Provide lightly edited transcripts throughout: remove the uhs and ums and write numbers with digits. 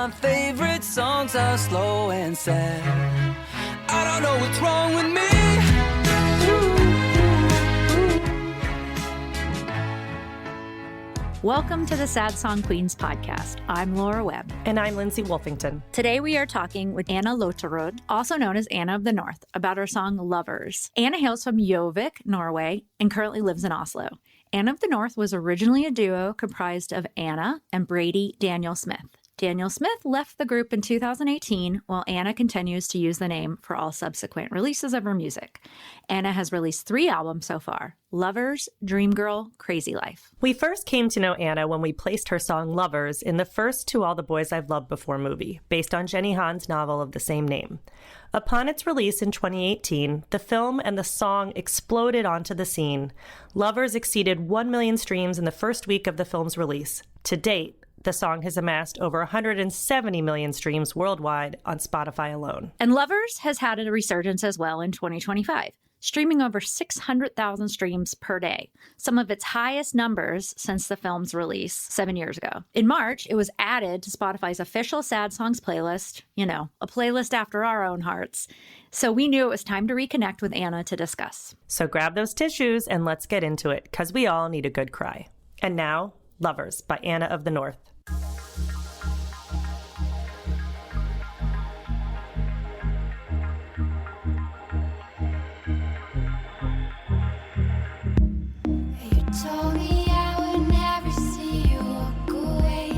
my favorite songs are slow and sad. I don't know what's wrong with me. Welcome to the Sad Song Queens podcast. I'm Laura Webb. And I'm Lindsay Wolfington. Today we are talking with Anna Loterud, also known as Anna of the North, about her song Lovers. Anna hails from Gjøvik, Norway, and currently lives in Oslo. Anna of the North was originally a duo comprised of Anna and Brady Daniel Smith. Daniel Smith left the group in 2018, while Anna continues to use the name for all subsequent releases of her music. Anna has released 3 albums so far: Lovers, Dream Girl, Crazy Life. We first came to know Anna when we placed her song Lovers in the first To All the Boys I've Loved Before movie, based on Jenny Han's novel of the same name. Upon its release in 2018, the film and the song exploded onto the scene. Lovers exceeded 1 million streams in the first week of the film's release. To date, the song has amassed over 170 million streams worldwide on Spotify alone. And Lovers has had a resurgence as well in 2025, streaming over 600,000 streams per day, some of its highest numbers since the film's release 7 years ago. In March, it was added to Spotify's official Sad Songs playlist, a playlist after our own hearts. So we knew it was time to reconnect with Anna to discuss. So grab those tissues and let's get into it, because we all need a good cry. And now, Lovers by Anna of the North. Told me I would never see you walk away.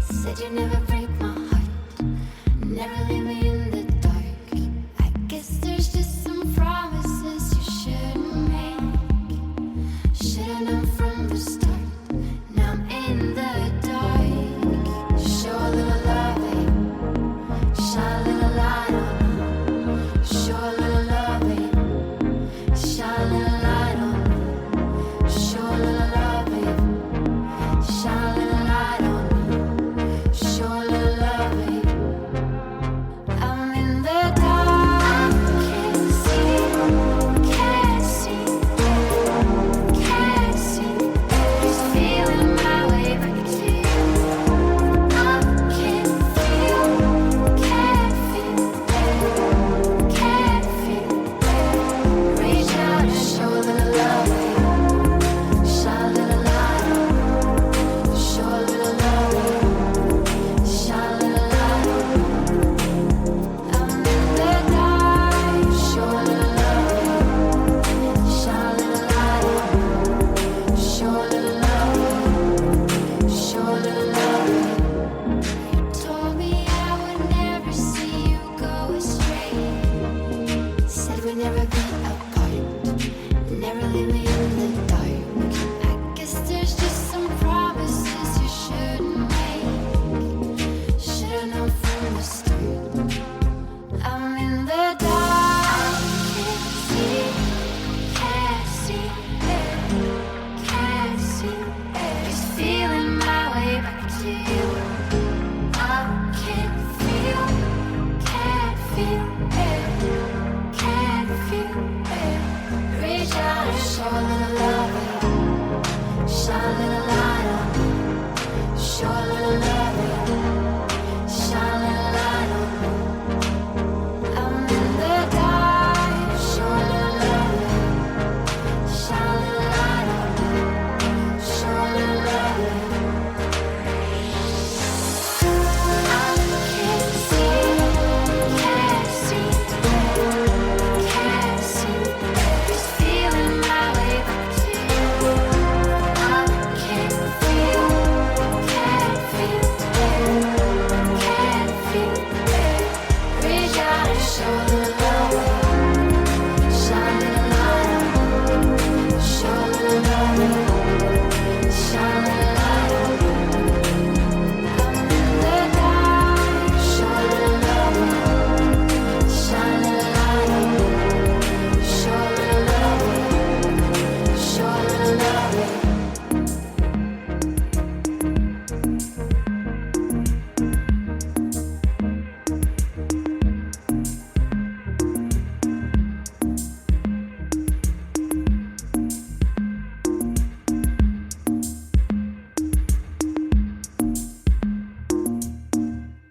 Said you'd never break my heart, never leave me in the dark. I guess there's just some promises you shouldn't make. Should've known from the start. Now I'm in the dark. Show a little loving, shine a little light on me. Show a little loving, shine a little light on me. Show a little love, babe. Shine a little light on me. Show a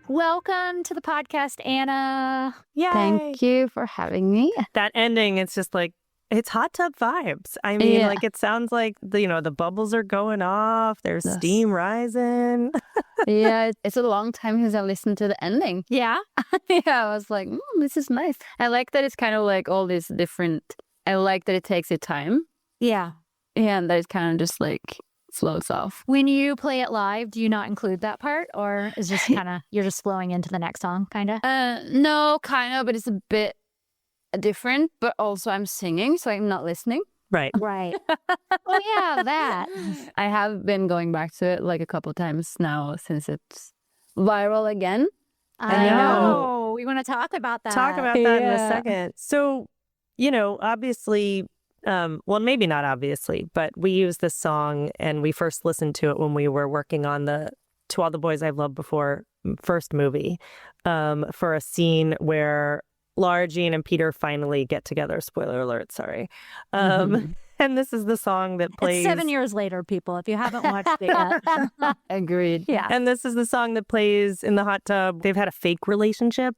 Welcome to the podcast, Anna. Yay! Thank you for having me. That ending, it's just like, it's hot tub vibes. I mean, like, it sounds like, the bubbles are going off. There's steam rising. Yeah, it's a long time since I listened to the ending. Yeah? Yeah, I was like, this is nice. I like that it's kind of like all these different... I like that it takes its time. Yeah. Yeah, and that it kind of just like flows off. When you play it live, do you not include that part? Or is just kind of, you're just flowing into the next song, kind of? No, kind of, but it's a bit different. But also I'm singing, so I'm not listening. Right. Right. Oh, yeah, that. I have been going back to it like a couple times now since it's viral again. I know. know. We want to talk about that. Talk about that in a second. So, obviously, well, maybe not obviously, but we used this song and we first listened to it when we were working on the To All the Boys I've Loved Before first movie, for a scene where Laura Jean and Peter finally get together. Spoiler alert, sorry. And this is the song that plays. It's 7 years later, people, if you haven't watched it yet. Agreed. Yeah. And this is the song that plays in the hot tub. They've had a fake relationship,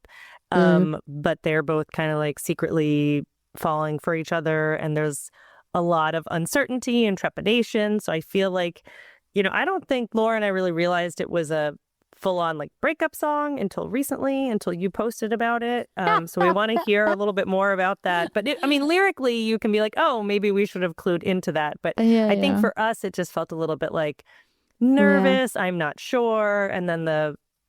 but they're both kind of like secretly falling for each other. And there's a lot of uncertainty and trepidation. So I feel like, I don't think Laura and I really realized it was a full-on like breakup song until recently, until you posted about it. So we want to hear a little bit more about that. But lyrically, you can be like, oh, maybe we should have clued into that. But I think for us, it just felt a little bit like nervous. I'm not sure. And then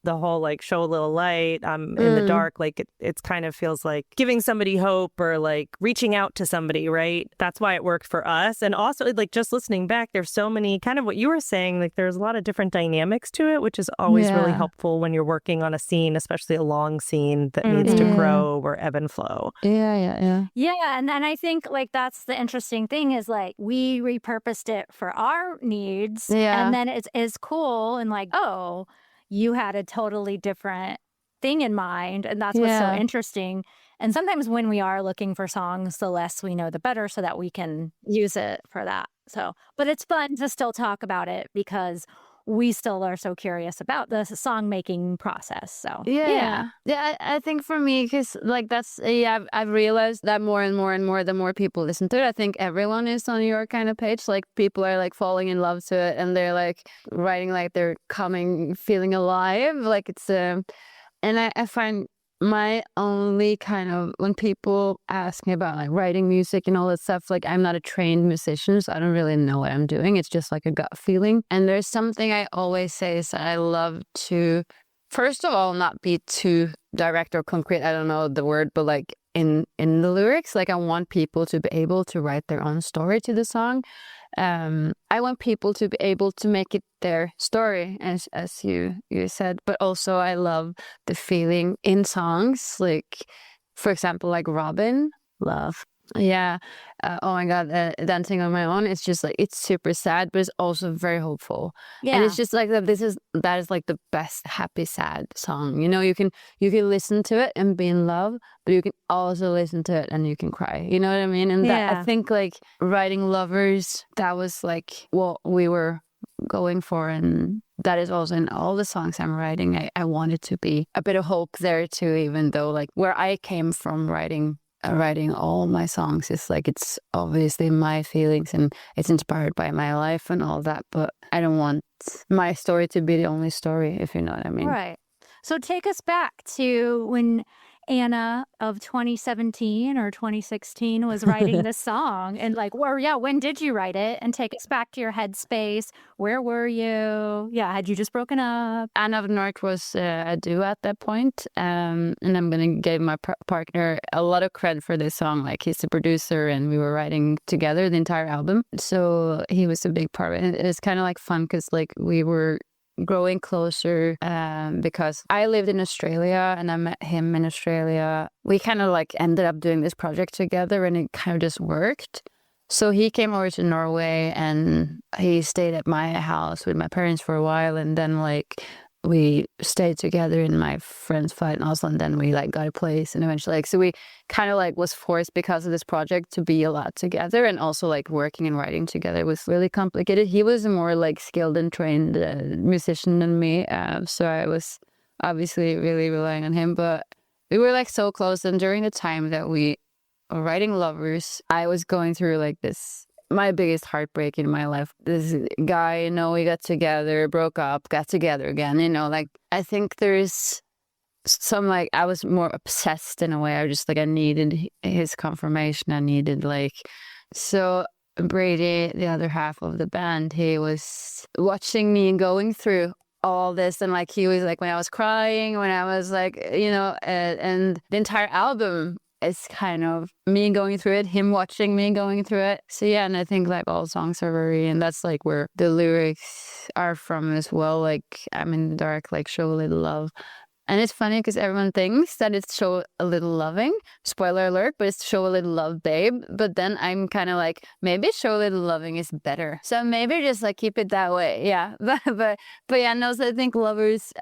the whole like show a little light, I'm in the dark, like it's kind of feels like giving somebody hope or like reaching out to somebody, right? That's why it worked for us. And also like just listening back, there's so many, kind of what you were saying, like there's a lot of different dynamics to it, which is always really helpful when you're working on a scene, especially a long scene that needs to grow or ebb and flow. Yeah. Yeah, and I think like that's the interesting thing is like we repurposed it for our needs, and then it's cool and like, oh, you had a totally different thing in mind, and that's what's so interesting. And sometimes when we are looking for songs, the less we know, the better, so that we can use it for that. So, but it's fun to still talk about it because we still are so curious about the song making process. So yeah. I think for me, because like that's I've realized that more and more and more the more people listen to it. I think everyone is on your kind of page. Like people are like falling in love to it, and they're like writing like they're feeling alive. Like it's and I find my only kind of, when people ask me about like writing music and all that stuff, like I'm not a trained musician, so I don't really know what I'm doing. It's just like a gut feeling. And there's something I always say is that I love to, first of all, not be too direct or concrete. I don't know the word, but like in the lyrics, like I want people to be able to write their own story to the song. I want people to be able to make it their story, as you said, but also I love the feeling in songs, like for example, like Robin, love. Yeah. Oh my God. Dancing on My Own. It's just like, it's super sad, but it's also very hopeful. Yeah. And it's just like that is like the best happy, sad song. You can listen to it and be in love, but you can also listen to it and you can cry. You know what I mean? And that, I think like writing Lovers, that was like what we were going for. And that is also in all the songs I'm writing. I wanted to be a bit of hope there too, even though like where I came from writing all my songs is like, it's obviously my feelings and it's inspired by my life and all that, but I don't want my story to be the only story, if you know what I mean. Right. So take us back to when Anna of 2017 or 2016 was writing this song, and like, when did you write it? And take us back to your headspace. Where were you? Yeah, had you just broken up? Anna of the North was a duo at that point, and I'm gonna give my partner a lot of credit for this song. Like he's the producer, and we were writing together the entire album, so he was a big part of it. It's kind of like fun because like we were growing closer because I lived in Australia and I met him in Australia. We kind of like ended up doing this project together and it kind of just worked. So he came over to Norway and he stayed at my house with my parents for a while, and then like we stayed together in my friend's flat in Oslo, and then we like got a place, and eventually like, so we kind of like was forced because of this project to be a lot together, and also like working and writing together was really complicated. He was a more like skilled and trained musician than me, so I was obviously really relying on him, but we were like so close. And during the time that we were writing Lovers, I was going through like this, my biggest heartbreak in my life. This guy, we got together, broke up, got together again, like I think there's some like I was more obsessed in a way. I just like I needed his confirmation. I needed so Brady, the other half of the band, he was watching me going through all this, and like he was like when I was crying, when I was like and the entire album is kind of me going through it, him watching me going through it. So yeah, and I think like all songs are very, and that's like where the lyrics are from as well. Like I'm in the dark, like show a little love. And it's funny because everyone thinks that it's show a little loving, spoiler alert, but it's show a little love, babe. But then I'm kind of like, maybe show a little loving is better. So maybe just like keep it that way. Yeah. But yeah, no, so I think Lovers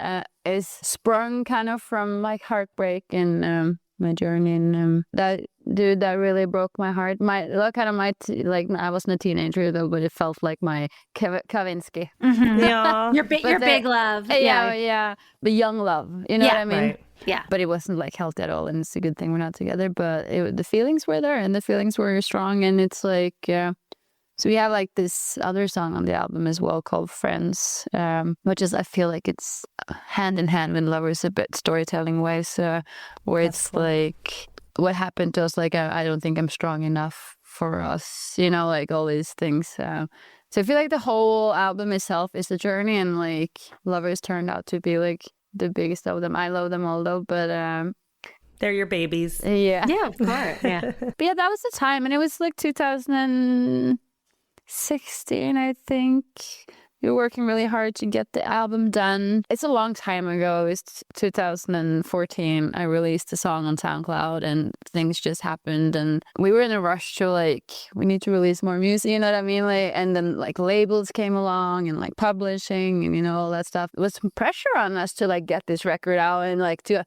is sprung kind of from like heartbreak and my journey. And that dude that really broke my heart. I wasn't a teenager though, but it felt like my Kavinsky. Mm-hmm. Yeah. Your big love. Yeah. But young love. You know what I mean? Right. Yeah. But it wasn't like healthy at all. And it's a good thing we're not together. But the feelings were there and the feelings were strong. And it's like, so we have like this other song on the album as well called Friends, which is, I feel like it's hand in hand with Lovers, a bit storytelling ways, where it's like what happened to us. Like, I don't think I'm strong enough for us, like all these things. So I feel like the whole album itself is a journey, and like Lovers turned out to be like the biggest of them. I love them all though, but they're your babies. Yeah. Yeah, of course. Yeah. But yeah, that was the time, and it was like 2016, I think. We were working really hard to get the album done. It's a long time ago. It was 2014. I released a song on SoundCloud and things just happened. And we were in a rush to like, we need to release more music, you know what I mean? Like, and then like labels came along and like publishing and, all that stuff. It was some pressure on us to like get this record out and like to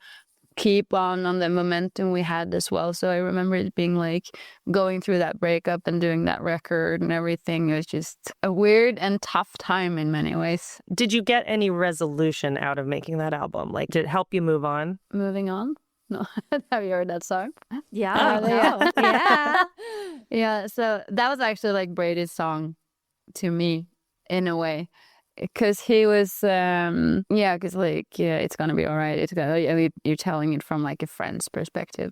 keep on the momentum we had as well. So I remember it being like going through that breakup and doing that record and everything. It was just a weird and tough time in many ways. Did you get any resolution out of making that album? Like, did it help you move on? Moving on? No. Have you heard that song? Yeah. Yeah. Yeah. Yeah. So that was actually like Brady's song to me in a way. Because he was, because like, it's gonna be all right. It's gonna, you're telling it from like a friend's perspective.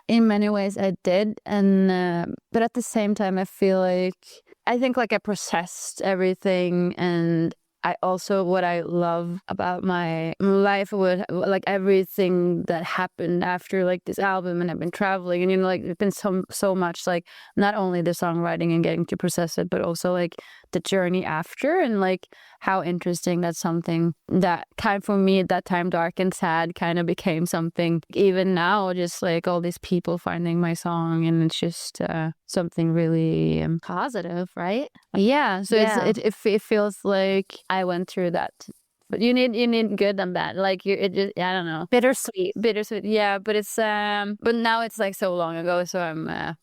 In many ways, I did, and but at the same time, I think like I processed everything, and I also what I love about my life would like everything that happened after like this album, and I've been traveling, and like it's been so much like not only the songwriting and getting to process it, but also like the journey after, and like how interesting that something that time for me at that time dark and sad kind of became something even now, just like all these people finding my song, and it's just something really Positive, right? yeah. So Yeah. it feels like I went through that. But you need good and bad. Like I don't know. Bittersweet. Bittersweet. Yeah, but it's but now it's like so long ago, so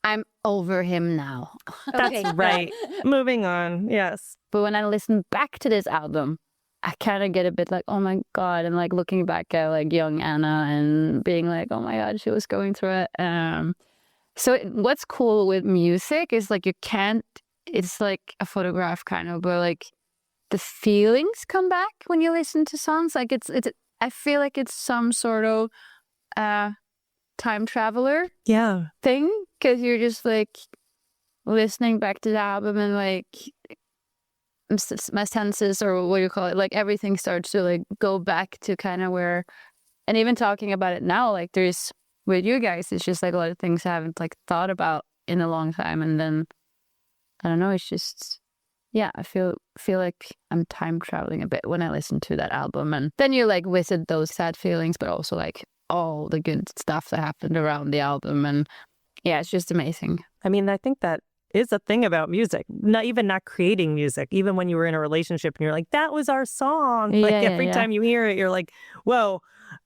I'm over him now. Okay. That's right. Moving on. Yes. But when I listen back to this album, I kind of get a bit like, oh my God, and like looking back at like young Anna and being like, oh my God, she was going through it. So what's cool with music is like it's like a photograph kind of, but like the feelings come back when you listen to songs. Like it's I feel like it's some sort of time traveler Yeah. thing, because you're just like listening back to the album and like my senses, or what do you call it, like everything starts to like go back to kind of where, and even talking about it now, like there's with you guys, it's just like a lot of things I haven't like thought about in a long time, and then I don't know, it's just yeah, I feel like I'm time traveling a bit when I listen to that album, and then you like visit those sad feelings, but also like all the good stuff that happened around the album, and yeah, it's just amazing. I mean, I think that is a thing about music. Not creating music, even when you were in a relationship and you're like, that was our song. Like every time you hear it, you're like, whoa,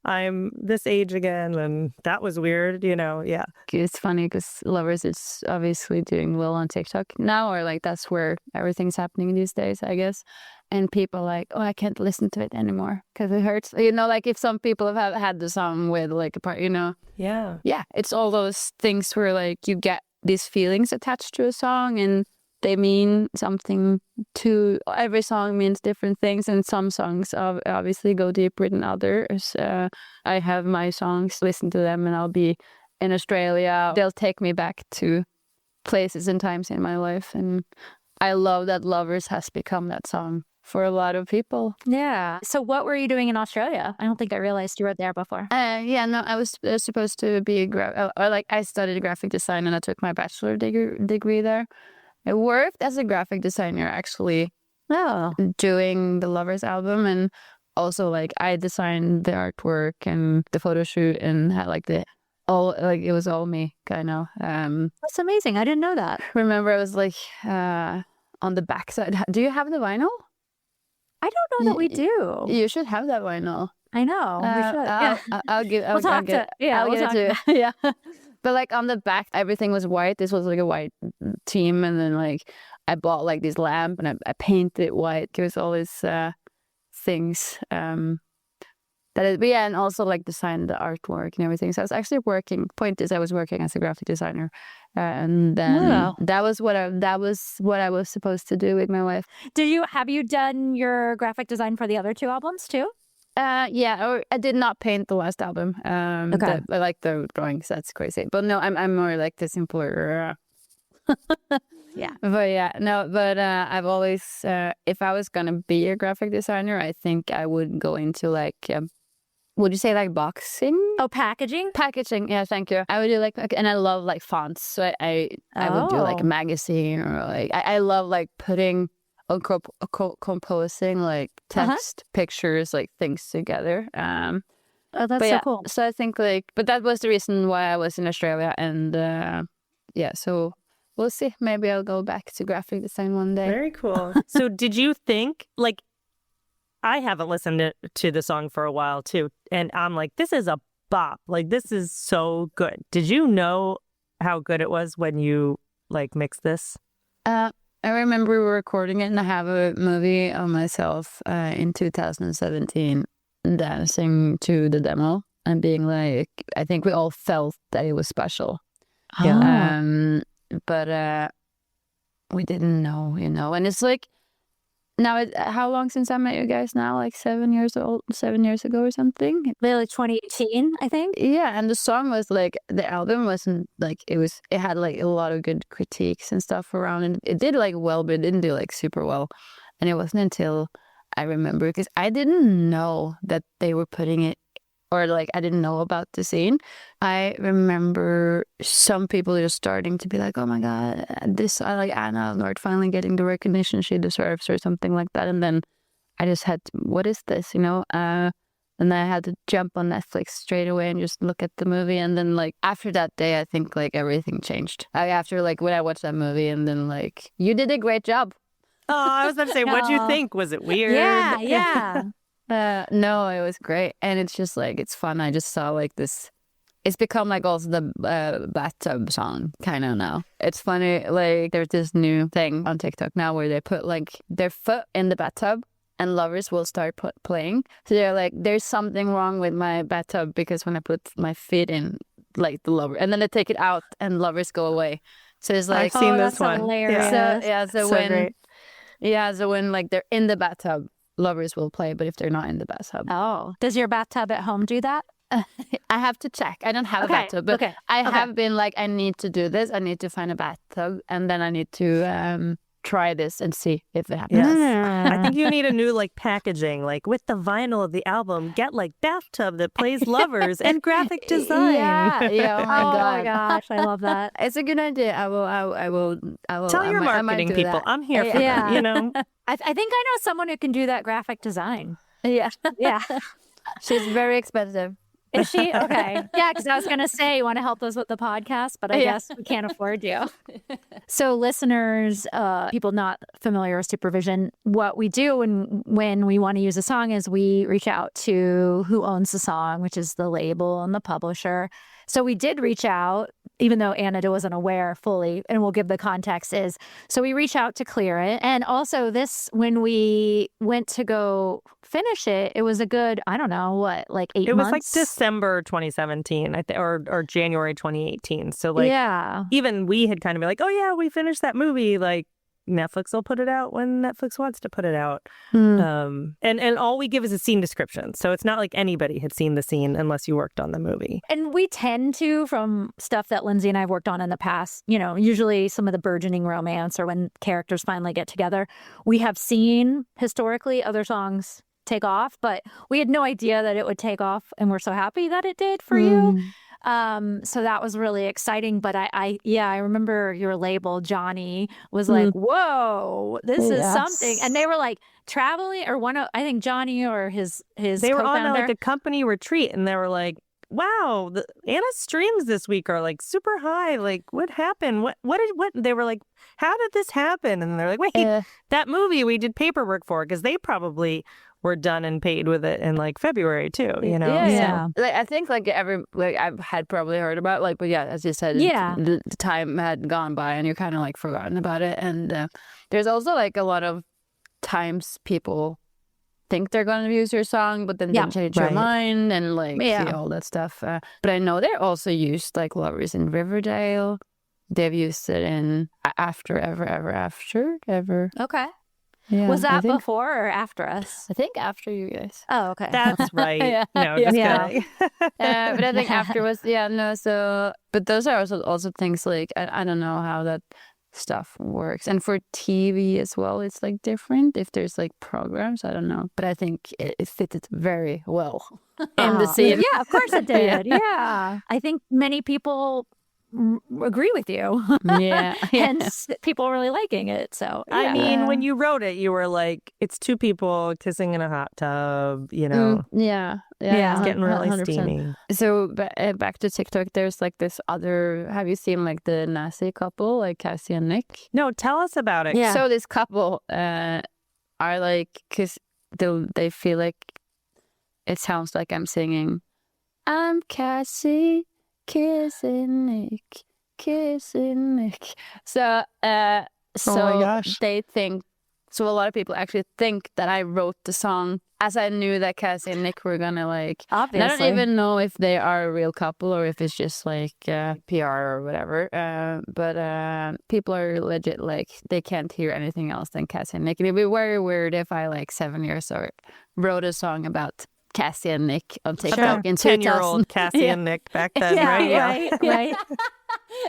I'm this age again, and that was weird, yeah. It's funny because Lovers is obviously doing well on TikTok now, or like that's where everything's happening these days, I guess. and people like, oh, I can't listen to it anymore because it hurts. You know, like if some people have had the song with like a part, you know. Yeah. Yeah, it's all those things where like you get these feelings attached to a song and they mean something to every song means different things, and some songs obviously go deeper than others. I have my songs, listen to them, and I'll be in Australia. They'll take me back to places and times in my life, and I love that Lovers has become that song for a lot of people. Yeah. So what were you doing in Australia? I don't think I realized you were there before. Yeah, no, I was supposed to be I studied graphic design and I took my bachelor degree there. I worked as a graphic designer actually doing the Lovers album, and also like I designed the artwork and the photo shoot and had like it was all me kind of. That's amazing. I didn't know that. Remember I was like on the backside. Do you have the vinyl? I don't know that we do. You should have that vinyl. I know. We should. I'll give. We'll talk to. Yeah, I'll we'll give talk. it to you. Yeah. But like on the back, everything was white. This was like a white team, and then like I bought like this lamp and I painted it white. It was all these things and also like designed the artwork and everything. So I was actually working. Point is, I was working as a graphic designer, and then that was what I was supposed to do with my life. Have you done your graphic design for the other two albums too? Yeah, or I did not paint the last album. Okay. I like the drawings. That's crazy. But no, I'm more like the simpler. Yeah. But yeah, no. But I've always, if I was gonna be a graphic designer, I think I would go into like, would you say like boxing? Oh, packaging. Packaging. Yeah, thank you. I would do like, and I love like fonts, so I would do like a magazine or like I love like putting. Composing like text, pictures, like things together. Oh, that's so cool. So I think like, but that was the reason why I was in Australia, and so we'll see. Maybe I'll go back to graphic design one day. Very cool. So did you think, like, I haven't listened to the song for a while too, and I'm like, this is a bop. Like, this is so good. Did you know how good it was when you like mixed this? I remember we were recording it, and I have a movie of myself in 2017 dancing to the demo and being like, I think we all felt that it was special. Yeah. But we didn't know, you know. And it's like, now, how long since I met you guys now? Like 7 years ago or something? Like 2018, I think. Yeah, and the song was like, the album wasn't like, it had like a lot of good critiques and stuff around, and it did like well, but it didn't do like super well. And it wasn't until I remember, because I didn't know that they were putting it, or like I didn't know about the scene. I remember some people just starting to be like, oh my God, I like Anna Nord finally getting the recognition she deserves or something like that. And then I just had to, what is this, you know? And I had to jump on Netflix straight away and just look at the movie. And then like after that day, I think like everything changed. After like when I watched that movie, and then like, you did a great job. Oh, I was about to say, what'd you think? Was it weird? Yeah. No, it was great. And it's just like, it's fun. I just saw like this, it's become like also the bathtub song kind of now. It's funny, like there's this new thing on TikTok now where they put like their foot in the bathtub and Lovers will start playing. So they're like, there's something wrong with my bathtub because when I put my feet in, like the Lover, and then they take it out and Lovers go away. So it's like, I've seen this that's one. Hilarious. So when like they're in the bathtub, Lovers will play, but if they're not in the bathtub. Oh, does your bathtub at home do that? I have to check. I don't have a bathtub, but I have been like, I need to do this. I need to find a bathtub, and then I need to try this and see if it happens. Yes. I think you need a new like packaging, like with the vinyl of the album, get like bathtub that plays Lovers and graphic design. Yeah. Oh my gosh, I love that. It's a good idea. I will. Tell your marketing people, that. I'm here for that. You know, I think I know someone who can do that graphic design. Yeah. Yeah. She's very expensive. Is she? Okay. Yeah, because I was going to say, you want to help us with the podcast, but I guess we can't afford you. So listeners, people not familiar with Supervision, what we do when we want to use a song is we reach out to who owns the song, which is the label and the publisher. So we did reach out, even though Anna wasn't aware fully, and we'll give the context is. So we reach out to clear it. And also when we went to go finish it, it was a good, I don't know, what, like 8 months? It was like December 2017, or January 2018. So like, even we had kind of been like, oh yeah, we finished that movie. Like Netflix will put it out when Netflix wants to put it out. And all we give is a scene description. So it's not like anybody had seen the scene unless you worked on the movie. And we tend to, from stuff that Lindsay and I have worked on in the past, usually some of the burgeoning romance or when characters finally get together, we have seen historically other songs take off, but we had no idea that it would take off. And we're so happy that it did for you. So that was really exciting. But I remember your label, Johnny, was like, whoa, this is something. And they were like traveling, or I think Johnny or his they were on like a company retreat, and they were like, wow, Anna's streams this week are like super high. Like, what happened? What they were like, how did this happen? And they're like, wait, that movie we did paperwork for, because they probably were done and paid with it in like February too, Yeah. Like, I think like I've had probably heard about but yeah, as you said, the time had gone by and you're kind of like forgotten about it. And there's also like a lot of times people think they're going to use your song, but then they change their mind and all that stuff. But I know they're also used like Lovers in Riverdale. They've used it in After Ever After. Okay. Yeah, was that before or after us? I think after you guys. Oh, okay. That's right. No, just kidding. But I think after was, so, but those are also things like, I don't know how that stuff works. And for TV as well, it's like different. If there's like programs, I don't know. But I think it fitted very well in the scene. Yeah, of course it did. Yeah. I think many people agree with you. Hence people really liking it. So I mean, when you wrote it, you were like, it's two people kissing in a hot tub, it's getting really 100%. Steamy. So back to TikTok, there's like this other, have you seen like the Nazi couple, like Cassie and Nick? No, tell us about it. So this couple are like, because they feel like it sounds like I'm singing, I'm Cassie kissing Nick. So oh my gosh. They think, so a lot of people actually think that I wrote the song as I knew that Cassie and Nick were gonna like. Obviously. I don't even know if they are a real couple or if it's just like PR or whatever. But people are legit like, they can't hear anything else than Cassie and Nick. It'd be very weird if I like 7 years old wrote a song about Cassie and Nick on TikTok in 10-year-old Cassie and Nick back then, right? Right.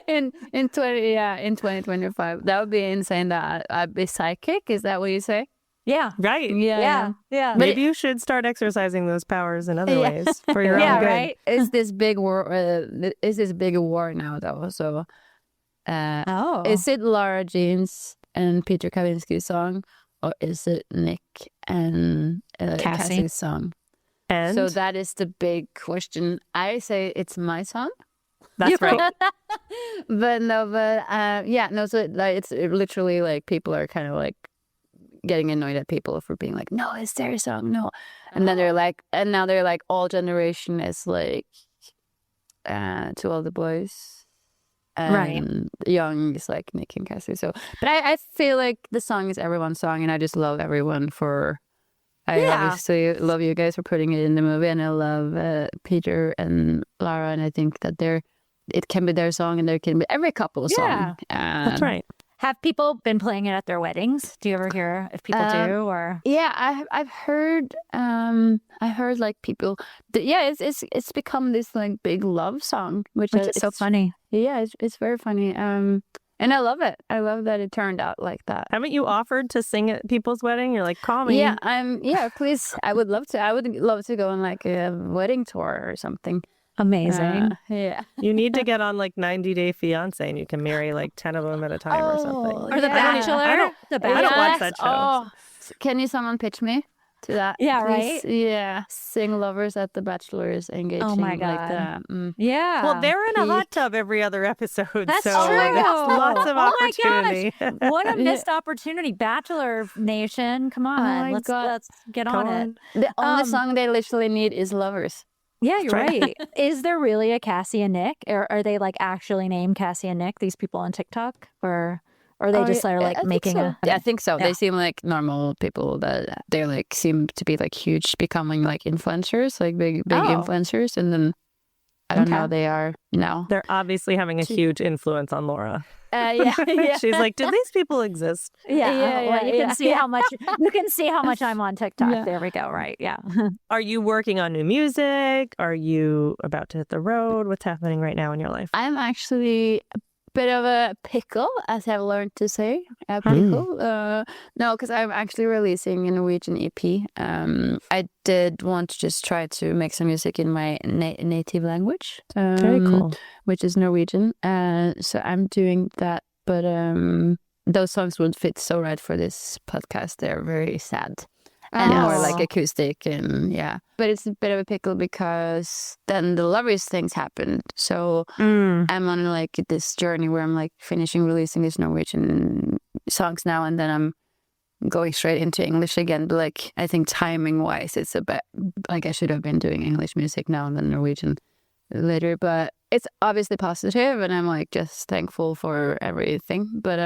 in 2025, that would be insane. That I'd be psychic. Is that what you say? Yeah. Right. Yeah. Maybe you should start exercising those powers in other ways for your own good. Right. Is this big war? Is this big war now though? So, is it Lara Jean's and Peter Kavinsky's song, or is it Nick and Cassie's song? And so that is the big question. I say it's my song. That's right. So like, it's literally like people are kind of like getting annoyed at people for being like, no, it's their song, no. And then they're like, and now they're like, all generation is like, To All the Boys. And young is like Nick and Cassie. So, but I feel like the song is everyone's song, and I just love everyone for. I obviously love you guys for putting it in the movie, and I love Peter and Lara, and I think that it can be their song, and there can be every couple's song. That's right. Have people been playing it at their weddings? Do you ever hear if people do? Or I've heard like people. It's become this like big love song, which is so funny. Yeah, it's very funny. And I love it. I love that it turned out like that. Haven't you offered to sing at people's wedding? You're like, call me. Yeah, please. I would love to. I would love to go on like a wedding tour or something. Amazing. You need to get on like 90 Day Fiancé, and you can marry like 10 of them at a time or something. Or The Bachelor. I don't watch that show. Can someone pitch me? to that. Yeah, Please, right? yeah, sing lovers at the bachelor's engaging. Oh my Like God. that. Yeah. Well, they're in a hot peak. tub every other episode, That's so true. there's lots of Oh my gosh. opportunity. What a Yeah. missed opportunity. Bachelor Nation. Come on. my let's God. let's get Come on it. on. The only Um, song they literally need is lovers. Yeah, you're right. right. Is there really a Cassie and Nick? Or are they like actually named Cassie and Nick, these people on TikTok? Or are they just are like I think making so. a Yeah, I think so. Yeah. They seem like normal people that they like seem to be like huge, becoming like influencers, like big Oh. influencers, and then I don't know, Okay. they are now. They're obviously having a huge influence on Laura. Yeah, yeah. She's like, "Did these people exist?" Yeah, Yeah, well, you yeah, can see yeah. how much I'm on TikTok. Yeah. There we go. Right. Yeah. Are you working on new music? Are you about to hit the road? What's happening right now in your life? I'm actually a bit of a pickle, as I've learned to say. A pickle. No, because I'm actually releasing a Norwegian EP. I did want to just try to make some music in my native language. Very cool. Which is Norwegian. So I'm doing that. But those songs would fit so right for this podcast. They're very sad. And more like Aw. acoustic and yeah. But it's a bit of a pickle because then the Lovers things happened. So I'm on like this journey where I'm like finishing releasing these Norwegian songs now, and then I'm going straight into English again. But like I think timing wise, it's a bit like I should have been doing English music now and then Norwegian later. But it's obviously positive, and I'm like just thankful for everything. But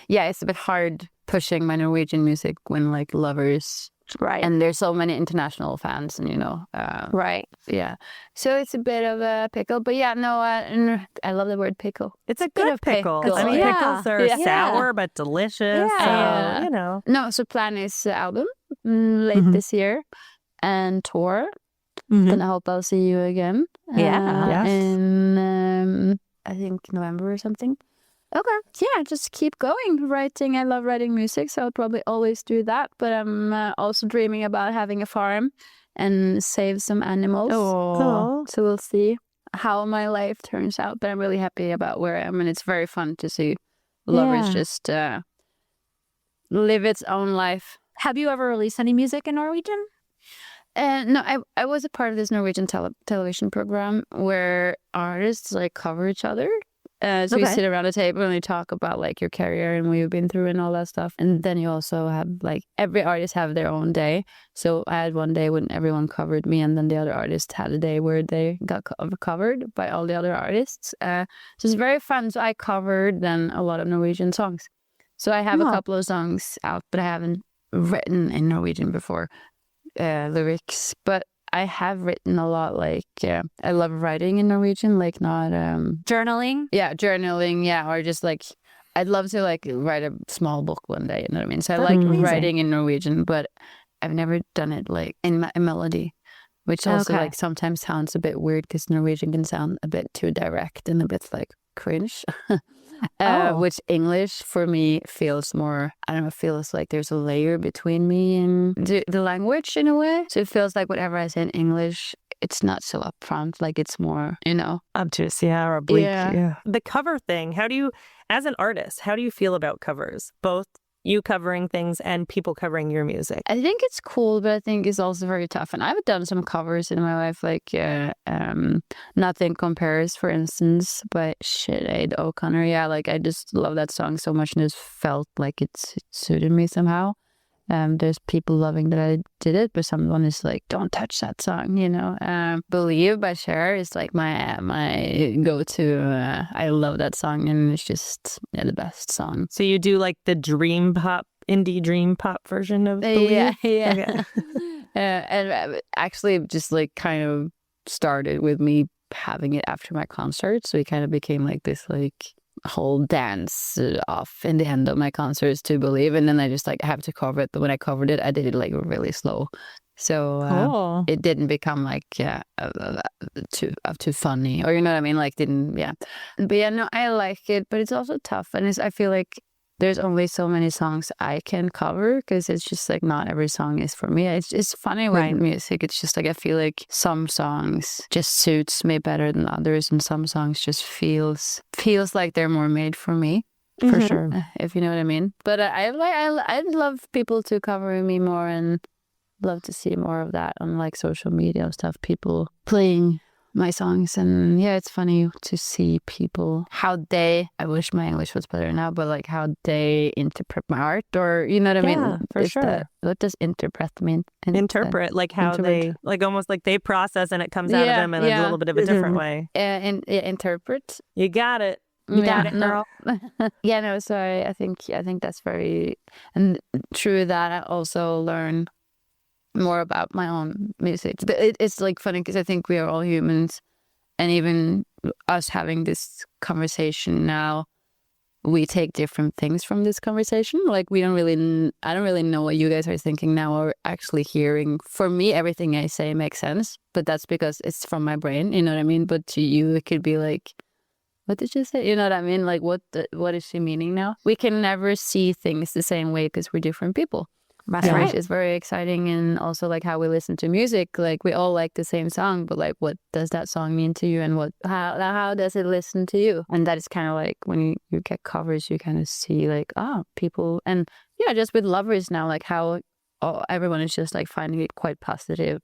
yeah, it's a bit hard pushing my Norwegian music when like Lovers. Right. And there's so many international fans, and Right. yeah. So it's a bit of a pickle, but yeah, no, I love the word pickle. It's a bit good of pickle. pickle. I mean, Yeah. pickles are Yeah. sour but delicious. Yeah. So, you know. No, so plan is album late this year and tour. Then I hope I'll see you again. Yeah. Yes. In I think November or something. Okay, yeah, just keep going writing. I love writing music, so I'll probably always do that. But I'm also dreaming about having a farm and save some animals. Oh. So we'll see how my life turns out. But I'm really happy about where I am, and it's very fun to see Lovers Yeah. just live its own life. Have you ever released any music in Norwegian? No, I was a part of this Norwegian television program where artists like cover each other. So you Okay. sit around a table and you talk about like your career and what you've been through and all that stuff. And then you also have like every artist have their own day. So I had one day when everyone covered me, and then the other artist had a day where they got covered by all the other artists. So it's very fun. So I covered then a lot of Norwegian songs. So I have a Oh. couple of songs out, but I haven't written in Norwegian before. Lyrics, but I have written a lot. Like I love writing in Norwegian, like not Journaling? yeah, journaling, yeah, or just like I'd love to like write a small book one day. You know what I mean? So I like amazing. writing in Norwegian, but I've never done it like in melody, which also Okay. like sometimes sounds a bit weird because Norwegian can sound a bit too direct and a bit like cringe. Oh. Which English for me feels more, I don't know, feels like there's a layer between me and the language in a way. So it feels like whatever I say in English, it's not so upfront. Like it's more, Obtuse, yeah, or oblique. Yeah. Yeah. The cover thing, as an artist, how do you feel about covers? Both you covering things and people covering your music. I think it's cool, but I think it's also very tough. And I've done some covers in my life, like Nothing Compares, for instance, by Sinead O'Connor. Yeah, like I just love that song so much, and it felt like it suited me somehow. There's people loving that I did it, but someone is like, "Don't touch that song," "Believe" by Cher is like my go-to. I love that song, and it's just the best song. So you do like the indie dream pop version of Believe? Yeah. Okay. And actually just like kind of started with me having it after my concert. So it kind of became like this like whole dance off in the end of my concerts to Believe. And then I just like have to cover it. But when I covered it, I did it like really slow. So Cool. it didn't become like too funny, or you know what I mean? Like But yeah, no, I like it, but it's also tough. And I feel like there's only so many songs I can cover because it's just like not every song is for me. It's funny with Right. music. It's just like I feel like some songs just suits me better than others, and some songs just feels like they're more made for me. For sure. if you know what I mean. But I'd love people to cover me more, and love to see more of that on like social media and stuff. People playing my songs, and yeah, it's funny to see people how they. I wish my English was better now, but like how they interpret my art, or you know what I mean? Yeah, for sure. What does interpret mean? Interpret, like how they, like almost like they process and it comes out of them in a little bit of a different way. Interpret. You got it. You got it, girl. Yeah, no. So I think that's very and through that I also learn more about my own music. But it's like funny because I think we are all humans, and even us having this conversation now, we take different things from this conversation. Like I don't really know what you guys are thinking now or actually hearing. For me, everything I say makes sense, but that's because it's from my brain. You know what I mean? But to you, it could be like, what did you say? You know what I mean? Like, what is she meaning now? We can never see things the same way because we're different people. That's right. Which is very exciting. And also like how we listen to music, like we all like the same song, but like what does that song mean to you, and how does it listen to you? And that is kind of like when you get covers, you kind of see like, people, and yeah, just with lovers now, like how everyone is just like finding it quite positive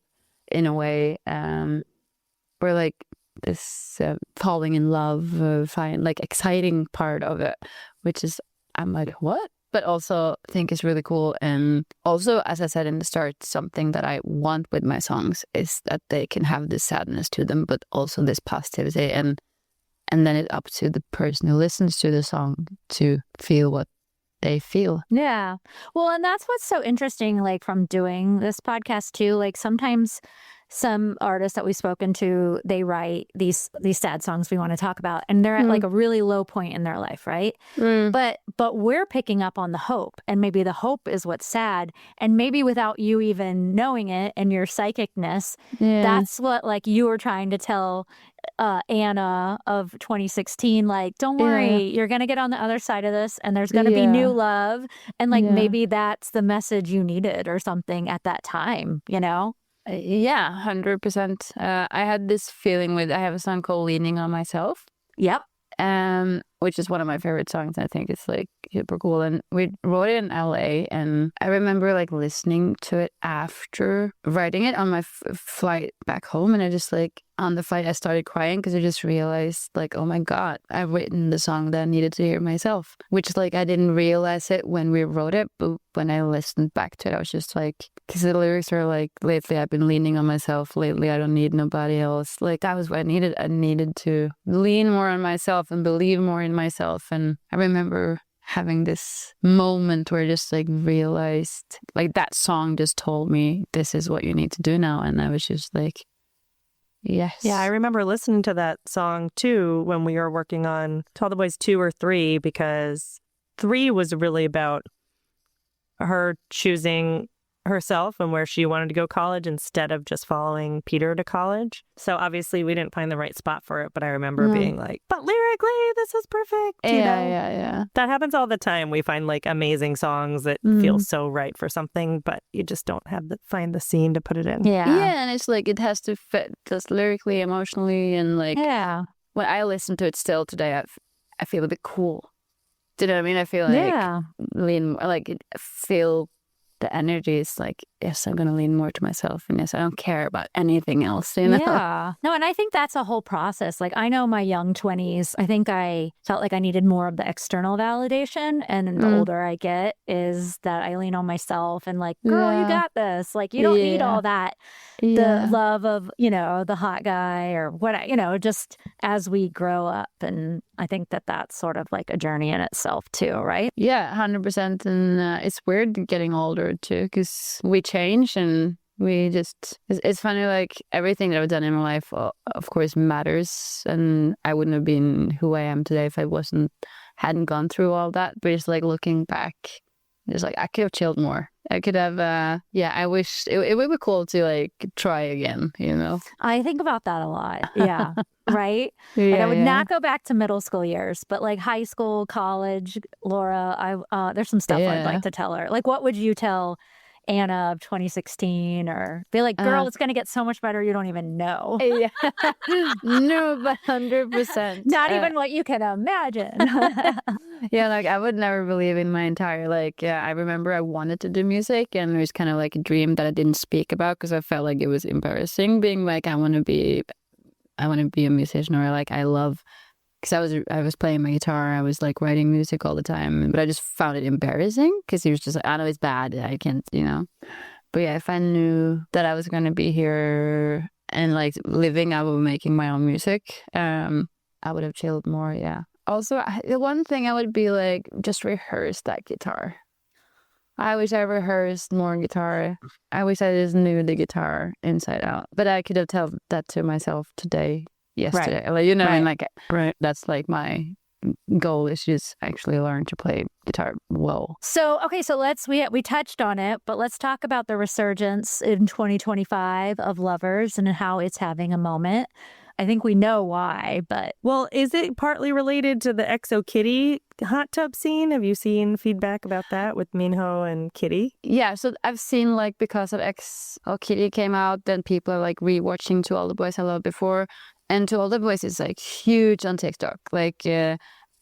in a way. We're like this falling in love, like exciting part of it, which is, I'm like, what? But also think is really cool. And also, as I said in the start, something that I want with my songs is that they can have this sadness to them, but also this positivity. And then it's up to the person who listens to the song to feel what they feel. Yeah. Well, and that's what's so interesting, like from doing this podcast too. Like sometimes some artists that we've spoken to, they write these sad songs we want to talk about, and they're at like a really low point in their life, right? But we're picking up on the hope, and maybe the hope is what's sad, and maybe without you even knowing it and your psychicness, that's what like you were trying to tell Anna of 2016, like, don't worry, you're gonna get on the other side of this, and there's gonna be new love, and like maybe that's the message you needed or something at that time, you know? Yeah, 100%. I had this feeling I have a song called Leaning on Myself. Yep. Which is one of my favorite songs. I think it's like super cool. And we wrote it in LA, and I remember like listening to it after writing it on my flight back home. And I just like, on the flight, I started crying because I just realized like, oh my God, I've written the song that I needed to hear myself, which like I didn't realize it when we wrote it. But when I listened back to it, I was just like, because the lyrics are like, lately I've been leaning on myself. Lately I don't need nobody else. Like that was what I needed. I needed to lean more on myself and believe more in myself. And I remember having this moment where I just like realized like that song just told me this is what you need to do now. And I was just like, yes. Yeah, I remember listening to that song too when we were working on Tell the Boys 2 or 3, because 3 was really about her choosing herself and where she wanted to go college instead of just following Peter to college. So obviously we didn't find the right spot for it, but I remember being like, but lyrically this is perfect. You know? Yeah. That happens all the time. We find like amazing songs that feel so right for something, but you just don't find the scene to put it in. Yeah, and it's like it has to fit just lyrically, emotionally, and like when I listen to it still today, I feel a bit cool. Do you know what I mean? I feel like feel the energy is like, yes, I'm going to lean more to myself, and yes, I don't care about anything else, you know? Yeah. No, and I think that's a whole process. Like I know my young 20s, I think I felt like I needed more of the external validation, and the older I get is that I lean on myself and like, girl, you got this. Like you don't need all that, the love of, you know, the hot guy or what, you know, just as we grow up. And I think that that's sort of like a journey in itself too, right? Yeah, 100%. And it's weird getting older too, because we change, and we just, it's funny, like everything that I've done in my life, of course, matters. And I wouldn't have been who I am today if I hadn't gone through all that. But it's like looking back, it's like I could have chilled more. I could have, I wish it would be cool to like try again, you know? I think about that a lot. Yeah. Right? Like I would not go back to middle school years, but like high school, college, Laura, there's some stuff I'd like to tell her. Like, what would you tell Anna of 2016 or be like, girl, it's going to get so much better you don't even know. Yeah. No, but 100%. Not even what you can imagine. Yeah, like I would never believe in my entire I remember I wanted to do music and it was kind of like a dream that I didn't speak about because I felt like it was embarrassing being like I want to be a musician or like I love because I was playing my guitar, I was like writing music all the time, but I just found it embarrassing because he was just like, I know it's bad, I can't, But yeah, if I knew that I was gonna be here and like living, I would be making my own music. I would have chilled more. Yeah. Also, the one thing I would be like, just rehearse that guitar. I wish I rehearsed more guitar. I wish I just knew the guitar inside out. But I could have told that to myself yesterday. Right. Like, and Right. like, that's like my goal is just actually learn to play guitar well. So, okay, so we touched on it, but let's talk about the resurgence in 2025 of Lovers and how it's having a moment. I think we know why, but... Well, is it partly related to the EXO Kitty hot tub scene? Have you seen feedback about that with Minho and Kitty? Yeah, so I've seen like because of XO Kitty came out, then people are like rewatching To All the Boys I Loved Before. And To All the Boys is like huge on TikTok.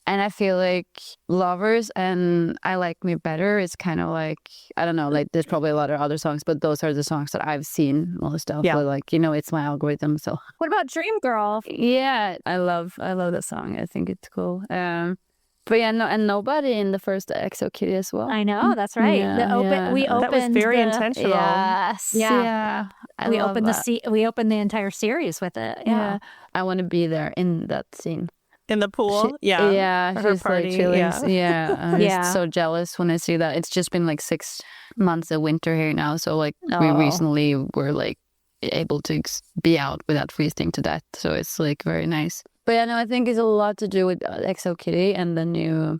And I feel like Lovers and I Like Me Better is kind of like, I don't know, like there's probably a lot of other songs, but those are the songs that I've seen most of. Yeah. Like, it's my algorithm. So What about Dream Girl? yeah, I love that song. I think it's cool. But yeah, no, and nobody in the first EXO Kitty as well. I know, that's right. Yeah, We yeah. opened That was very intentional. Yes. Yeah. We opened that. we opened the entire series with it. Yeah. I want to be there in that scene. In the pool? Yeah, Her she's party, like chilling. yeah. Yeah, I'm Yeah. just so jealous when I see that. It's just been like 6 months of winter here now, so like we Oh. recently were like able to be out without freezing to death. So it's like very nice. But yeah, no, I think it's a lot to do with EXO Kitty and the new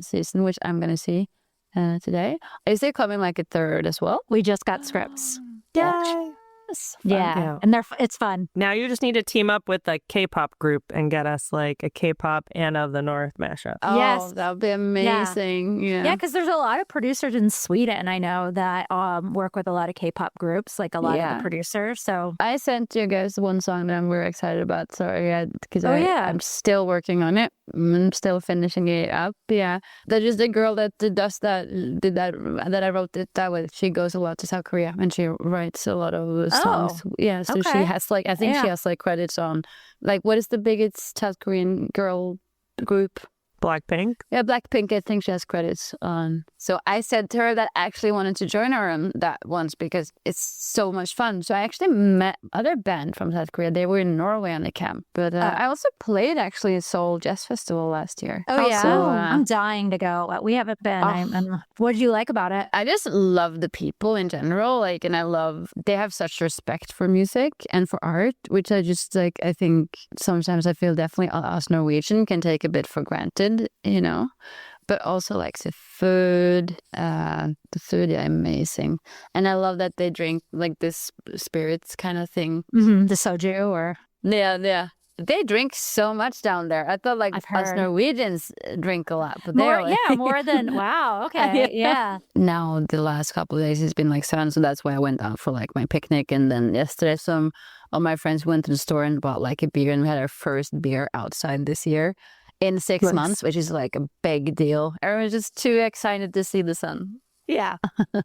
season, which I'm gonna see today. Is it coming like a third as well? We just got scripts. Yay. Yeah. Yeah. And it's fun. Now you just need to team up with a K-pop group and get us like a K-pop Anna of the North mashup. Oh, Yes. that would be amazing. Yeah, because there's a lot of producers in Sweden, I know, that work with a lot of K-pop groups, like a lot of Yeah. the producers. So I sent you guys one song that I'm very excited about. Sorry, because I'm still working on it. I'm still finishing it up. Yeah, that is the girl that that I wrote it that with. She goes a lot to South Korea and she writes a lot of songs. Yeah, so she okay. has like I think she has like credits on like what is the biggest South Korean girl group? Blackpink? Yeah, Blackpink, I think she has credits on. So I said to her that I actually wanted to join her on that once because it's so much fun. So I actually met other band from South Korea. They were in Norway on the camp. But I also played actually a Seoul Jazz Festival last year. Oh, yeah? So, I'm dying to go. We haven't been. What did you like about it? I just love the people in general. And I love, they have such respect for music and for art, which I just I think sometimes I feel definitely us Norwegian can take a bit for granted. But also like the food, amazing. And I love that they drink like this spirits kind of thing. Mm-hmm. The soju or... Yeah. They drink so much down there. I thought like us Norwegians drink a lot, but more than, wow, okay, yeah. Now the last couple of days it's been like sun, so that's why I went out for like my picnic. And then yesterday some of my friends went to the store and bought like a beer, and we had our first beer outside this year. In 6 months, which is like a big deal. Everyone's just too excited to see the sun. Yeah.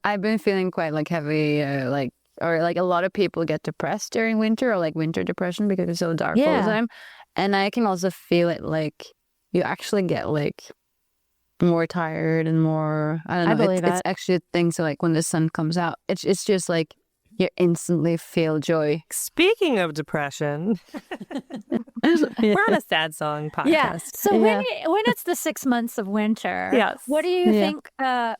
I've been feeling quite like heavy, or a lot of people get depressed during winter or like winter depression because it's so dark all the time. And I can also feel it like you actually get like more tired and more, I don't know. I believe it's actually a thing. So like when the sun comes out, it's just like you instantly feel joy. Speaking of depression, we're on a sad song podcast. Yeah. So when it's the 6 months of winter, Yes. what do you think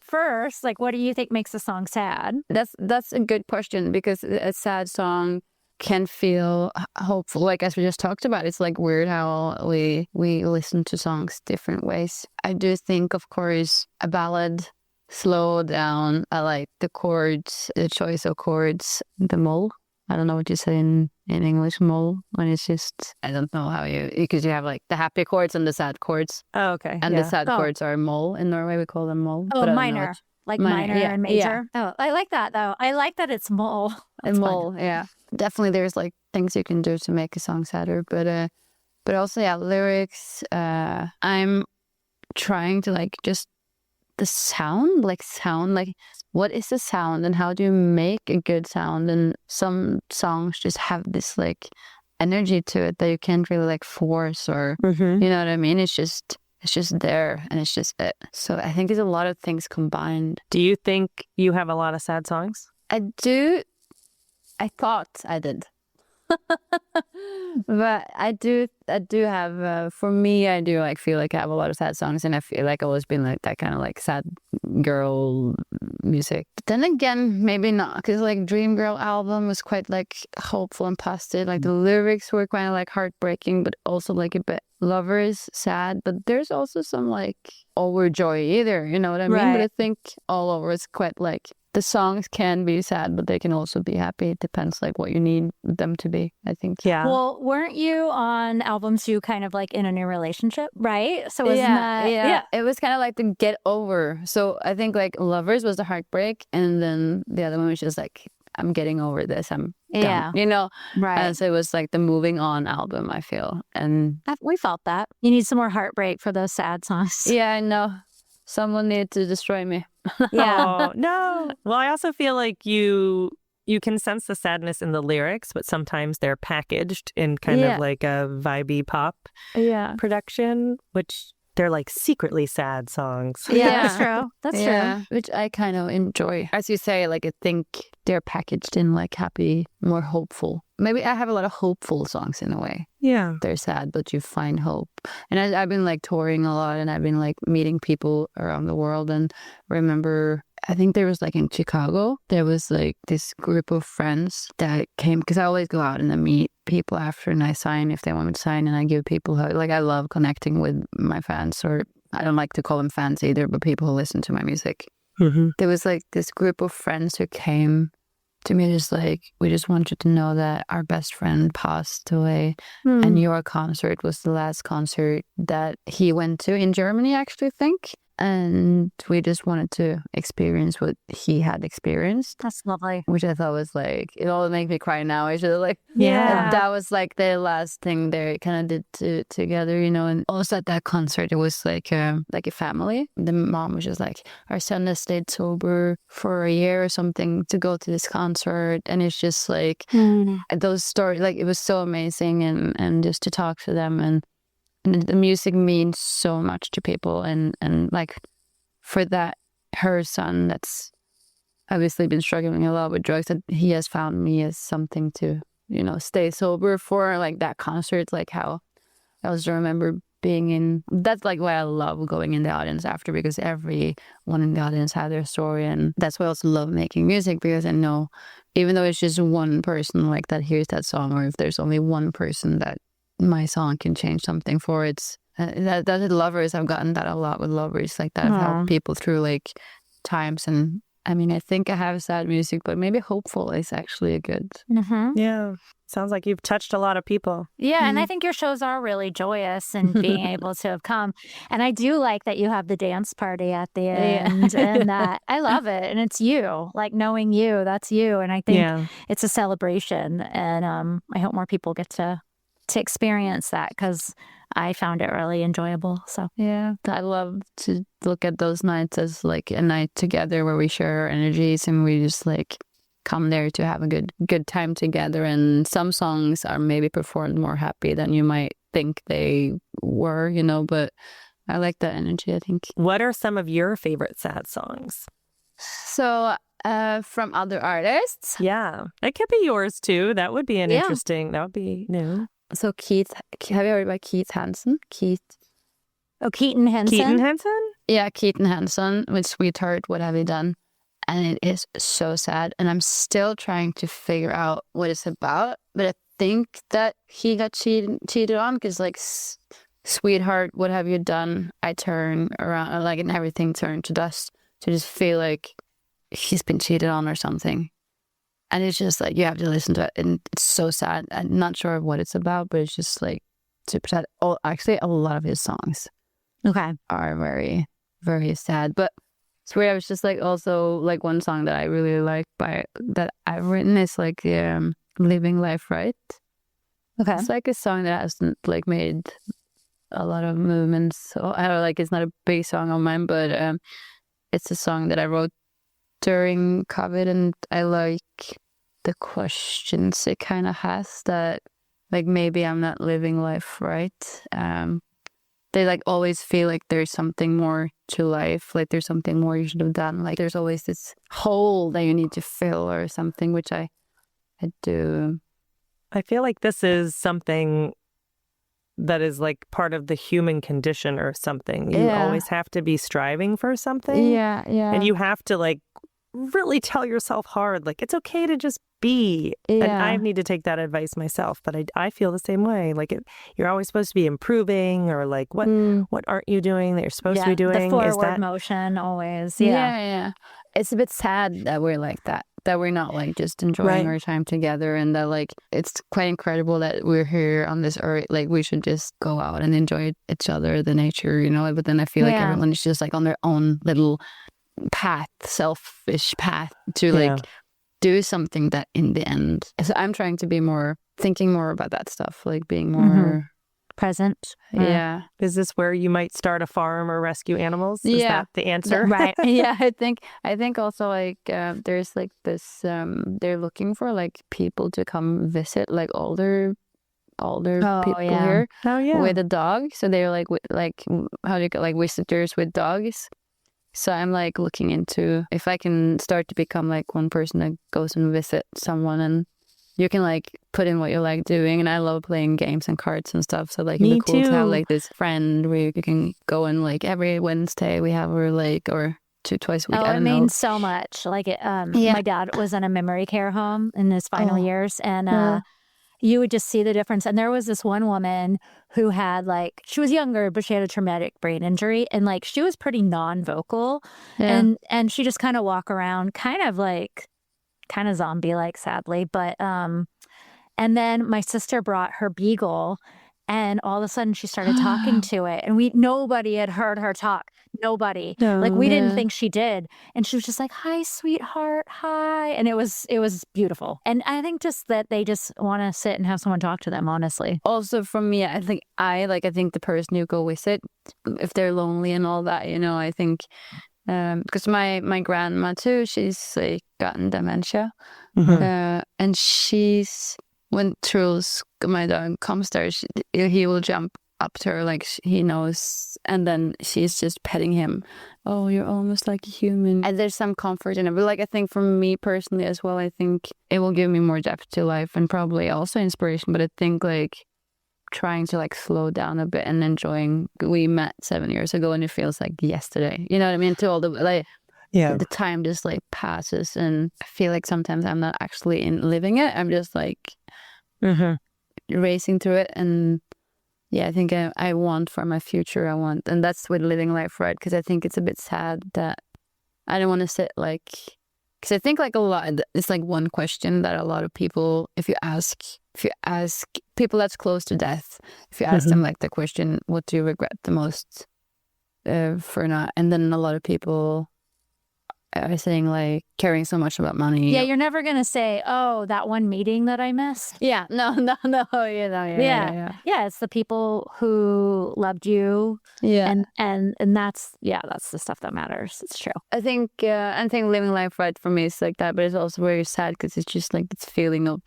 first? Like, what do you think makes a song sad? That's a good question because a sad song can feel hopeful. Like as we just talked about, it's like weird how we listen to songs different ways. I do think, of course, a ballad. Slow down. I like the chords, the choice of chords, the moll. I don't know what you say in English, moll, when it's just, I don't know how because you have like the happy chords and the sad chords. Oh, okay. And the sad chords are moll. In Norway, we call them moll. Oh, but I don't know minor. like Minor, minor yeah, and major. Oh, I like that though. I like that it's mole. And mole, yeah. Definitely there's like things you can do to make a song sadder, but also yeah, lyrics. I'm trying to like just the sound, like what is the sound and how do you make a good sound? And some songs just have this like energy to it that you can't really like force or you know what I mean? It's just there and it's just it. So I think there's a lot of things combined. Do you think you have a lot of sad songs? I do. I thought I did. But I do have for me I do like feel like I have a lot of sad songs and I feel like I've always been like that kind of like sad girl music. But then again, maybe not, because like Dream Girl album was quite like hopeful and positive. Like the lyrics were kind of like heartbreaking, but also like a bit Lovers sad. But there's also some like overjoy either, you know what I mean? But I think all over it's quite like the songs can be sad, but they can also be happy. It depends like what you need them to be, I think. Yeah. Well, weren't you on album 2 kind of like in a new relationship, right? So wasn't that It was kind of like the get over. So I think like Lovers was the heartbreak, and then the other one was just like, I'm getting over this. I'm done, you know? Right. So it was like the moving on album, I feel. And We felt that. You need some more heartbreak for those sad songs. yeah, I know. Someone needed to destroy me. Yeah. Oh, no. Well, I also feel like you can sense the sadness in the lyrics, but sometimes they're packaged in kind of like a vibey pop production, which they're like secretly sad songs. Yeah, that's true. That's true. Which I kind of enjoy. As you say, like I think they're packaged in like happy, more hopeful. Maybe I have a lot of hopeful songs in a way. Yeah. They're sad, but you find hope. And I've been like touring a lot and I've been like meeting people around the world. And remember, I think there was like in Chicago, there was like this group of friends that came, because I always go out and I meet people after and I sign if they want me to sign, and I give people like, I love connecting with my fans, or I don't like to call them fans either, but people who listen to my music. There was like this group of friends who came to me just like, we just want you to know that our best friend passed away and your concert was the last concert that he went to in Germany, actually, I think. And we just wanted to experience what he had experienced. That's lovely. Which I thought was like, it all makes me cry now. I should like, Yeah. that was like the last thing they kind of did together, you know. And also at that concert, it was like a family. The mom was just like, our son has stayed sober for a year or something to go to this concert. And it's just like those stories, like it was so amazing. And just to talk to them and the music means so much to people, and like for that, her son that's obviously been struggling a lot with drugs, that he has found me as something to, you know, stay sober for. Like that concert, like how I also remember being in, that's like why I love going in the audience after, because everyone in the audience had their story. And that's why I also love making music, because I know even though it's just one person like that hears that song, or if there's only one person that my song can change something for, it's that Lovers, I've gotten that a lot with Lovers, like that I've helped people through like times. And I mean, I think I have sad music, but maybe hopeful is actually a good. Yeah. Sounds like you've touched a lot of people. Yeah, and I think your shows are really joyous and being able to have come. And I do like that you have the dance party at the end, and that I love it. And it's you, like knowing you, that's you. And I think it's a celebration. And I hope more people get to experience that, because I found it really enjoyable. So yeah, I love to look at those nights as like a night together where we share our energies and we just like come there to have a good time together. And some songs are maybe performed more happy than you might think they were, you know, but I like that energy, I think. What are some of your favorite sad songs? So from other artists? Yeah, it could be yours too. That would be an interesting, that would be new. So Keith, have you heard about Keith Hansen? Keaton Henson? Keaton Henson? Yeah, Keaton Hansen with Sweetheart, What Have You Done? And it is so sad. And I'm still trying to figure out what it's about. But I think that he got cheated on, because like, Sweetheart, What Have You Done? I turn around, like, and everything turned to dust. To just feel like he's been cheated on or something. And it's just like, you have to listen to it. And it's so sad. I'm not sure what it's about, but it's just like super sad. Actually, a lot of his songs are very, very sad. But It's weird. I was just like also like one song that I really like that I've written is like Living Life Right. Okay. It's like a song that hasn't like made a lot of movements. So I don't like it's not a big song of mine, but it's a song that I wrote during COVID, and I like the questions it kind of has that like maybe I'm not living life right. They like always feel like there's something more to life, like there's something more you should have done. Like there's always this hole that you need to fill or something, which I do. I feel like this is something that is like part of the human condition or something. You always have to be striving for something. Yeah. And you have to like really tell yourself hard, like it's okay to just be. Yeah. And I need to take that advice myself, but I feel the same way. Like you're always supposed to be improving, or like what aren't you doing that you're supposed to be doing? The Is forward that motion always. Yeah. It's a bit sad that we're like that we're not like just enjoying our time together, and that like it's quite incredible that we're here on this earth. Like we should just go out and enjoy each other, the nature, you know. But then I feel like everyone is just like on their own little path, selfish path to like do something that in the end. So I'm trying to be thinking more about that stuff, like being more present. Yeah. Is this where you might start a farm or rescue animals? Is that the answer? Right. Yeah, I think also like there's like this they're looking for like people to come visit, like older people here with a dog. So they're like how do you get like visitors with dogs. So I'm like looking into if I can start to become like one person that goes and visit someone, and you can like put in what you like doing. And I love playing games and cards and stuff. So like it'd be cool to have like this friend where you can go and like every Wednesday we have or like or twice a week. I don't know. Means so much. Like my dad was in a memory care home in his final years, and you would just see the difference. And there was this one woman who had like, she was younger, but she had a traumatic brain injury, and like she was pretty non-vocal, and she just kind of walk around kind of zombie-like, sadly. But and then my sister brought her beagle, and all of a sudden she started talking to it, and nobody had heard her talk. Nobody. Like we didn't think she did. And she was just like, "Hi, sweetheart. Hi." And it was beautiful. And I think just that they just want to sit and have someone talk to them, honestly. Also from me, I think the person you go visit, if they're lonely and all that, you know, I think because my grandma too, she's like gotten dementia. And she's when Truls, my dog, comes there, he will jump up to her like he knows, and then she's just petting him. Oh, you're almost like a human. And there's some comfort in it. But like I think for me personally as well, I think it will give me more depth to life and probably also inspiration. But I think like trying to like slow down a bit and enjoying. We met 7 years ago, and it feels like yesterday. You know what I mean? To all the like. Yeah, the time just like passes, and I feel like sometimes I'm not actually living it. I'm just like racing through it, and yeah, I think I want for my future. And that's with living life right, because I think it's a bit sad that I don't want to sit like, because I think like a lot. It's like one question that a lot of people, if you ask people that's close to death, if you ask them like the question, what do you regret the most for not? And then a lot of people are saying like caring so much about money. Yeah, you're never gonna say, "Oh, that one meeting that I missed." Yeah, no. Yeah. It's the people who loved you. Yeah, and that's the stuff that matters. It's true. I think living life right for me is like that, but it's also very sad because it's just like this feeling of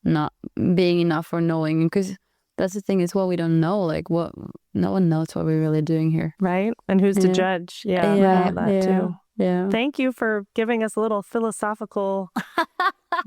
not being enough or knowing, because that's the thing as well. We don't know like what. No one knows what we're really doing here, right? And who's to judge? Yeah, that too. Yeah. Thank you for giving us a little philosophical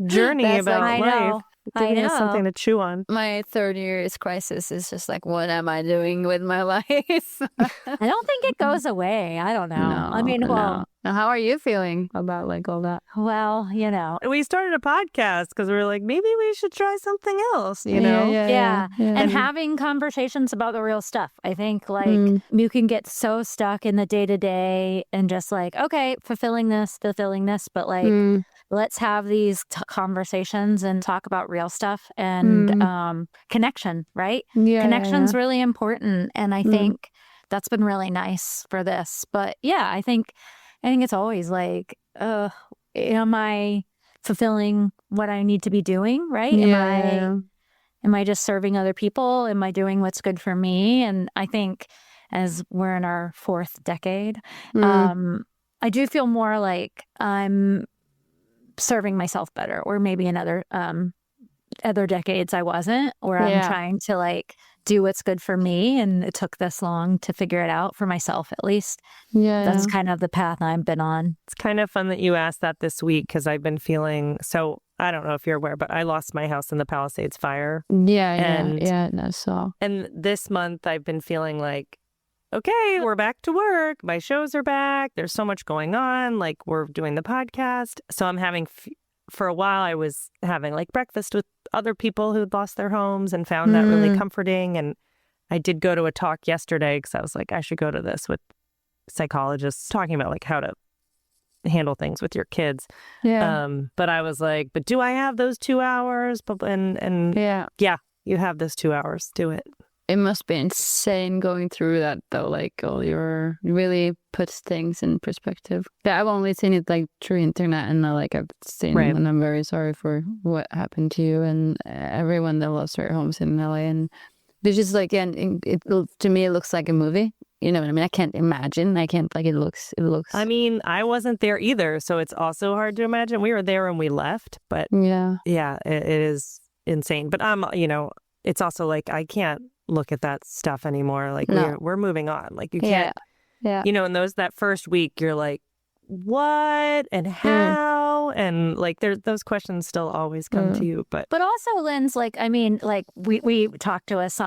journey about life. Giving us something to chew on. My third year's crisis is just like, what am I doing with my life? I don't think it goes away. I don't know. No, I mean, well, now, how are you feeling about like all that? Well, you know, we started a podcast because we were like, maybe we should try something else, you know? Yeah. And having conversations about the real stuff. I think like you can get so stuck in the day to day and just like, okay, fulfilling this, but like, let's have these conversations and talk about real stuff and connection, right? Yeah, Connection's really important. And I think that's been really nice for this. But yeah, I think I think it's always like, am I fulfilling what I need to be doing, right? Am I just serving other people? Am I doing what's good for me? And I think as we're in our 4th decade, I do feel more like I'm serving myself better, or maybe in other decades I wasn't, or I'm trying to like do what's good for me, and it took this long to figure it out for myself, at least. That's kind of the path I've been on. It's kind of fun that you asked that this week, because I've been feeling so. I don't know if you're aware, but I lost my house in the Palisades fire. And this month I've been feeling like, okay, we're back to work. My shows are back. There's so much going on. Like, we're doing the podcast. So I'm having, for a while, I was having like breakfast with other people who'd lost their homes and found that really comforting. And I did go to a talk yesterday because I was like, I should go to this with psychologists talking about like how to handle things with your kids. But I was like, but do I have those 2 hours? You have those 2 hours. Do it. It must be insane going through that though, like really puts things in perspective. Yeah, I've only seen it like through internet, and I've seen it, and I'm very sorry for what happened to you and everyone that lost their homes in LA. And it's just like, and to me it looks like a movie. You know what I mean? I can't imagine. I can't, like, it looks. I mean, I wasn't there either, so it's also hard to imagine. We were there when we left, but it is insane. But it's also like, I can't look at that stuff anymore. Like, we're moving on. Like, you can't, and that first week, you're like, what and how? And like, those questions still always come to you. But also, Lynn's like, I mean, like we talked to us.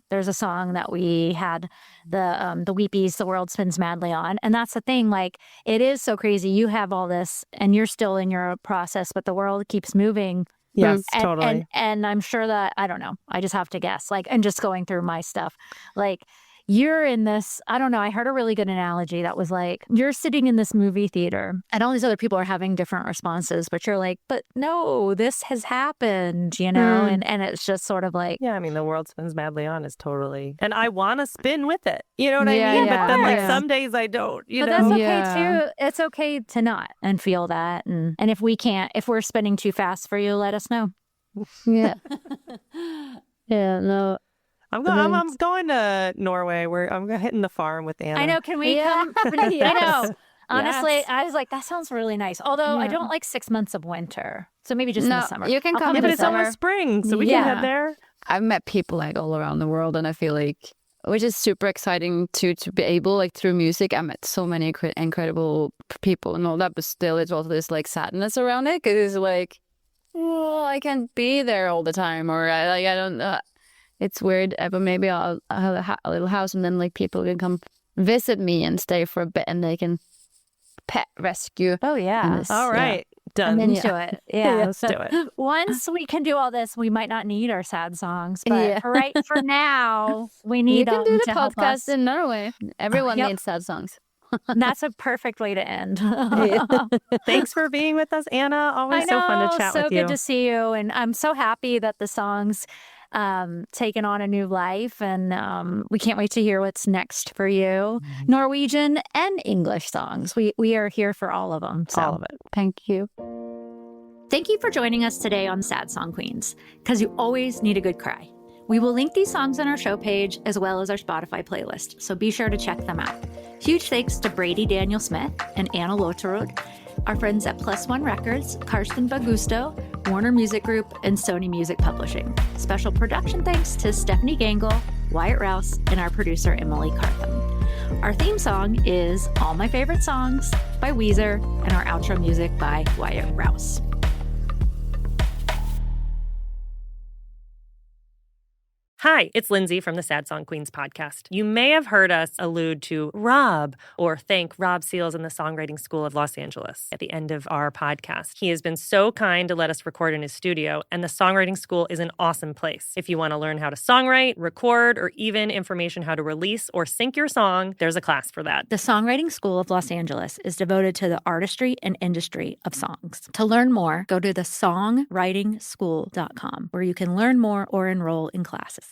There's a song that we had the Weepies, The World Spins Madly on, and that's the thing. Like, it is so crazy. You have all this, and you're still in your process, but the world keeps moving. Yes, totally. And I'm sure that, I don't know, I just have to guess. Like, and just going through my stuff, like, you're in this, I don't know, I heard a really good analogy that was like, you're sitting in this movie theater and all these other people are having different responses, but you're like, but no, this has happened, and it's just sort of like. Yeah, I mean, The World Spins Madly on is totally, and I want to spin with it. You know what I mean? But then like some days I don't, but that's okay too. It's okay to not and feel that. And if we're spinning too fast for you, let us know. Yeah. No. I'm going to Norway. I'm hitting the farm with Anna. I know. Can we come? I know. Honestly, I was like, that sounds really nice. Although I don't like 6 months of winter. So maybe just in the summer. You can come in but the it's summer. almost spring, so we can head there. I've met people like all around the world, and I feel like, which is super exciting to be able, like, through music, I met so many incredible people and all that, but still it's also this like sadness around it, because it's like, well, I can't be there all the time, or I don't. It's weird, but maybe I'll have a little house, and then like people can come visit me and stay for a bit, and they can pet rescue. Oh yeah! All right, done. I'm into it. Yeah, let's do it. Once we can do all this, we might not need our sad songs, but for now, we need. You can do the to help podcast us. in Norway. Everyone needs sad songs. That's a perfect way to end. Thanks for being with us, Anna. Always so fun to chat with you. So good to see you, and I'm so happy that the songs taken on a new life, and we can't wait to hear what's next for you. Norwegian and English songs. We are here for all of them. So. All of it. Thank you. Thank you for joining us today on Sad Song Queens, because you always need a good cry. We will link these songs on our show page as well as our Spotify playlist, so be sure to check them out. Huge thanks to Brady Daniel Smith and Anna Loterud, our friends at Plus One Records, Karsten Bagusto, Warner Music Group, and Sony Music Publishing. Special production thanks to Stephanie Gangle, Wyatt Rouse, and our producer Emily Cartham. Our theme song is All My Favorite Songs by Weezer, and our outro music by Wyatt Rouse. Hi, it's Lindsay from the Sad Song Queens podcast. You may have heard us allude to Rob or thank Rob Seals in the Songwriting School of Los Angeles at the end of our podcast. He has been so kind to let us record in his studio, and the Songwriting School is an awesome place. If you want to learn how to songwrite, record, or even information how to release or sync your song, there's a class for that. The Songwriting School of Los Angeles is devoted to the artistry and industry of songs. To learn more, go to thesongwritingschool.com, where you can learn more or enroll in classes.